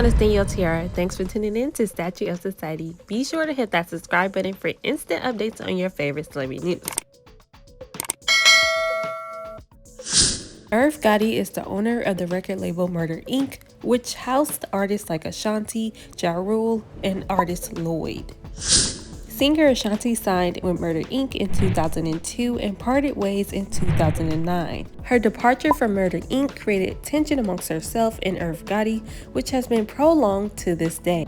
everyone, it's Danielle Tiara. Thanks for tuning in to Statue of Society. Be sure to hit that subscribe button for instant updates on your favorite celebrity news. Irv Gotti is the owner of the record label Murder Inc., which housed artists like Ashanti, Ja Rule, and artist Lloyd. Singer Ashanti signed with Murder Inc. in 2002 and parted ways in 2009. Her departure from Murder Inc. created tension amongst herself and Irv Gotti, which has been prolonged to this day.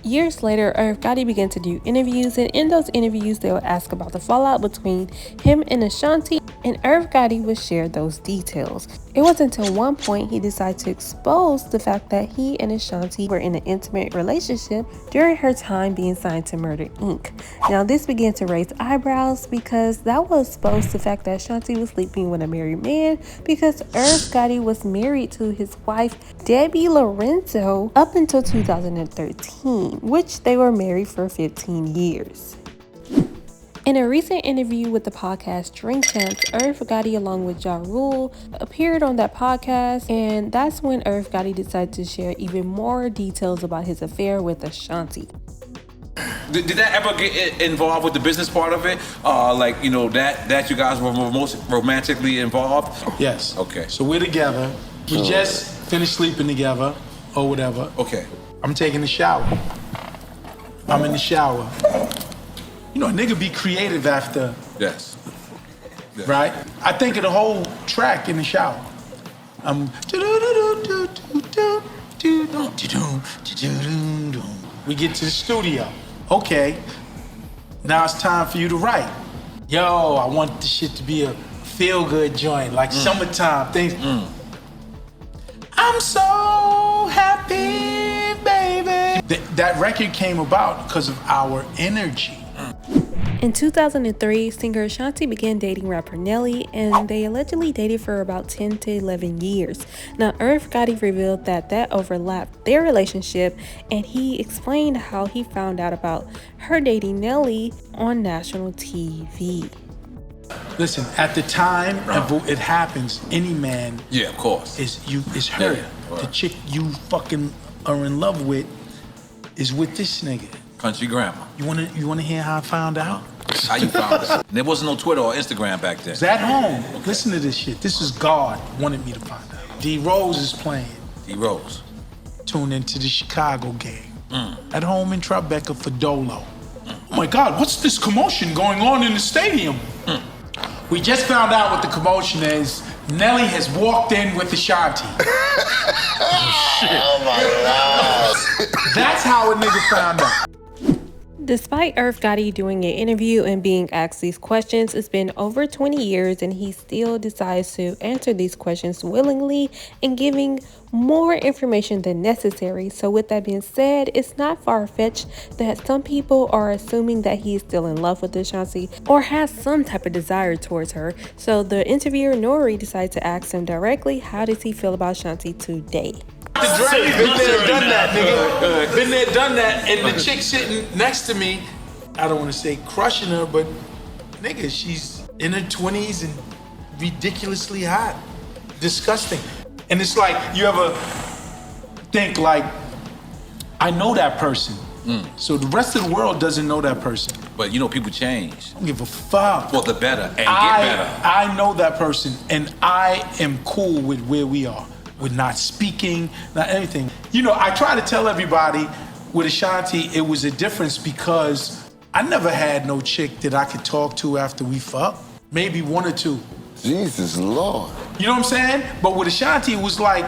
Years later, Irv Gotti began to do interviews, and in those interviews, they would ask about the fallout between him and Ashanti, and Irv Gotti would share those details. It wasn't until one point he decided to expose the fact that he and Ashanti were in an intimate relationship during her time being signed to Murder Inc. Now, this began to raise eyebrows because that was exposed the fact that Ashanti was sleeping with a married man, because Irv Gotti was married to his wife, Debbie Lorenzo, up until 2013. Which they were married for 15 years. In a recent interview with the podcast Drink Champs, Irv Gotti along with Ja Rule appeared on that podcast, and that's when Irv Gotti decided to share even more details about his affair with Ashanti. Did that ever get involved with the business part of it? That you guys were most romantically involved? Yes. Okay. So we're together. We just finished sleeping together or whatever. Okay. I'm taking a shower. I'm in the shower. You know, a nigga be creative after. Yes. Right? I think of the whole track in the shower. We get to the studio. Okay. Now it's time for you to write. Yo, I want this shit to be a feel-good joint, like summertime things. I'm so happy, baby. That record came about because of our energy. In 2003, singer Ashanti began dating rapper Nelly, and they allegedly dated for about 10 to 11 years. Now, Irv Gotti revealed that overlapped their relationship, and he explained how he found out about her dating Nelly on national TV. Listen, at the time it happens, any man of course is hurt. Yeah, right. The chick you fucking are in love with is with this nigga. Country grandma. You wanna hear how I found out? How you found it? There wasn't no Twitter or Instagram back then. It's at home. Okay. Listen to this shit. This is God wanted me to find out. D Rose is playing. D Rose. Tune into the Chicago game. At home in Tribeca for Dolo. Oh my God, what's this commotion going on in the stadium? We just found out what the commotion is. Nelly has walked in with Ashanti. Oh, shit. Oh my God. That's how a nigga found out. Despite Irv Gotti doing an interview and being asked these questions, it's been over 20 years and he still decides to answer these questions willingly and giving more information than necessary. So with that being said, it's not far-fetched that some people are assuming that he's still in love with Ashanti or has some type of desire towards her. So the interviewer Nori decided to ask him directly, how does he feel about Ashanti today? Been there, done that, nigga. Been there, done that. And the chick sitting next to me, I don't want to say crushing her, but nigga, she's in her 20s and ridiculously hot. Disgusting. And it's like, you ever think like, I know that person. So the rest of the world doesn't know that person. But you know, people change. I don't give a fuck. For the better and get better. I know that person and I am cool with where we are. With not speaking, not anything. You know, I try to tell everybody with Ashanti, it was a difference because I never had no chick that I could talk to after we fucked. Maybe one or two. Jesus Lord. You know what I'm saying? But with Ashanti, it was like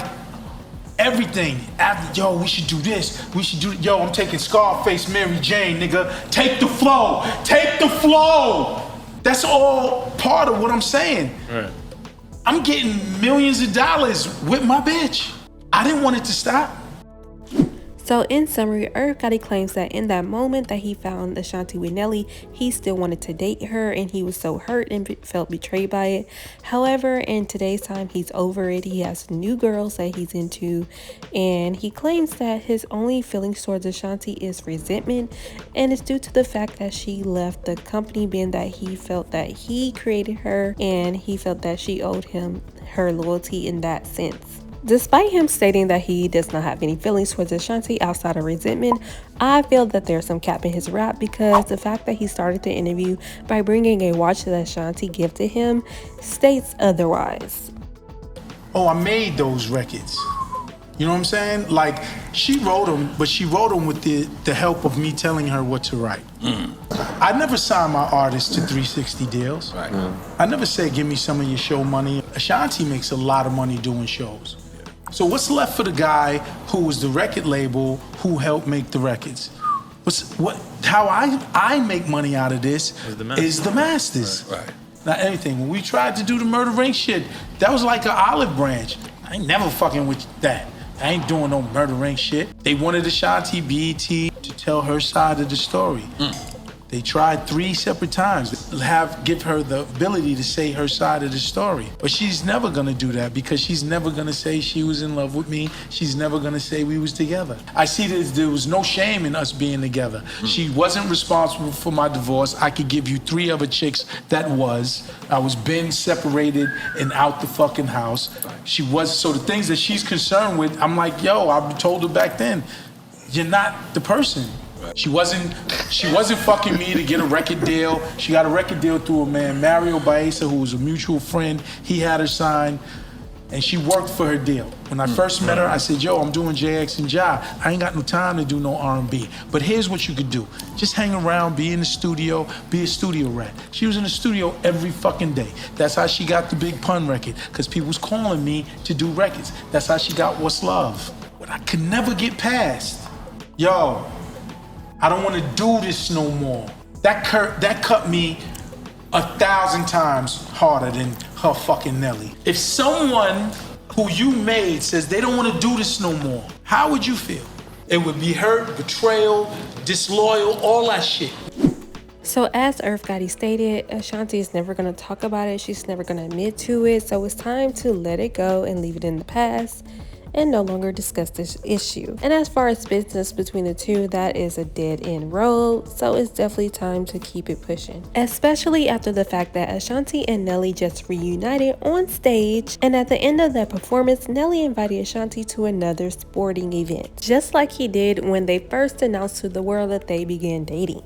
everything. After, yo, we should do this. We should do, yo, I'm taking Scarface, Mary Jane, nigga. Take the flow. Take the flow. That's all part of what I'm saying. Right. I'm getting millions of dollars with my bitch. I didn't want it to stop. So in summary, Irv Gotti claims that in that moment that he found Ashanti with Nelly, he still wanted to date her and he was so hurt and felt betrayed by it. However, in today's time, he's over it. He has new girls that he's into, and he claims that his only feelings towards Ashanti is resentment, and it's due to the fact that she left the company, being that he felt that he created her and he felt that she owed him her loyalty in that sense. Despite him stating that he does not have any feelings towards Ashanti outside of resentment, I feel that there's some cap in his rap because the fact that he started the interview by bringing a watch that Ashanti gifted him states otherwise. Oh, I made those records. You know what I'm saying? Like, she wrote them, but she wrote them with the help of me telling her what to write. I never signed my artists to 360 deals. Right. I never said, give me some of your show money. Ashanti makes a lot of money doing shows. So what's left for the guy who was the record label who helped make the records? How I make money out of this is the masters. Right. Not anything. When we tried to do the Murder Inc. shit, that was like an olive branch. I ain't never fucking with that. I ain't doing no Murder Inc. shit. They wanted Ashanti BET to tell her side of the story. They tried 3 separate times to give her the ability to say her side of the story. But she's never gonna do that because she's never gonna say she was in love with me. She's never gonna say we was together. I see that there was no shame in us being together. She wasn't responsible for my divorce. I could give you 3 other chicks that was. I was been separated and out the fucking house. She was, so the things that she's concerned with, I'm like, yo, I told her back then, you're not the person. She wasn't fucking me to get a record deal. She got a record deal through a man, Mario Baeza, who was a mutual friend. He had her signed, and she worked for her deal. When I first met her, I said, yo, I'm doing JX and Ja. I ain't got no time to do no R&B. But here's what you could do. Just hang around, be in the studio, be a studio rat. She was in the studio every fucking day. That's how she got the Big Pun record, because people was calling me to do records. That's how she got What's Love. What I could never get past, yo, I don't want to do this no more. That cut me 1,000 times harder than her fucking Nelly. If someone who you made says they don't want to do this no more, how would you feel? It would be hurt, betrayal, disloyal, all that shit. So as Irv Gotti stated, Ashanti is never going to talk about it. She's never going to admit to it. So it's time to let it go and leave it in the past and no longer discuss this issue. And as far as business between the two, that is a dead-end road, so it's definitely time to keep it pushing. Especially after the fact that Ashanti and Nelly just reunited on stage, and at the end of that performance, Nelly invited Ashanti to another sporting event, just like he did when they first announced to the world that they began dating.